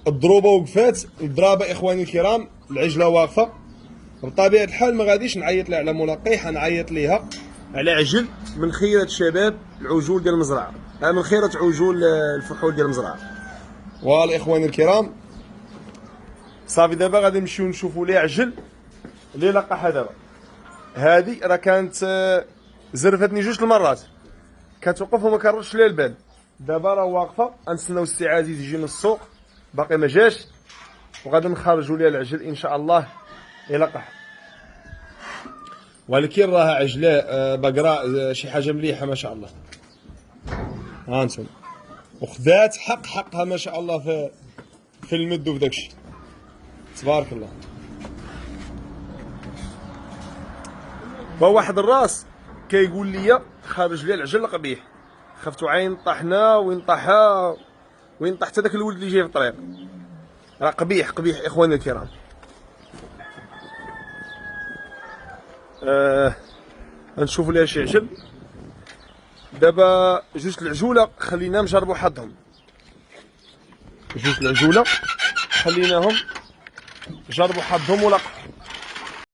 الضروبه وقفات، الضرابه اخواني الكرام، العجله واقفه. بطبيعه الحال ما غاديش نعيط لها على ملقح، نعيط ليها على عجل من خيره شباب العجول ديال المزرعه، من خيره عجول الفحول ديال المزرعه. فوالا اخواني الكرام، صافي دابا غادي نمشيو نشوفوا ليه عجل اللي لقحها دابا. هادي راه كانت زرفتني جوج المرات، كتوقف وما كنردش ليها البال. دابا راه واقفه، غنستناو السي عزيز يجي من السوق، باقي ما جاش، وغادي نخرجوا ليها العجل ان شاء الله يلقح. ولكن راها عجله بقراء، شي حاجه مليحه ما شاء الله. ها انتم، وخذات حقها ما شاء الله في المد وفي داكشي، تبارك الله. فواحد الراس كيقول لي خارج لي العجل القبيح، خفتو عين طحنا وين طاحها، وين طاح حتى داك الولد اللي جاي في الطريق. راه قبيح قبيح اخواني الكرام. غنشوفوا ليها شي عجل دابا. جوج العجوله خلينا نجربوا حظهم، جوج العجوله خليناهم جربوا حظهم ولقحوا.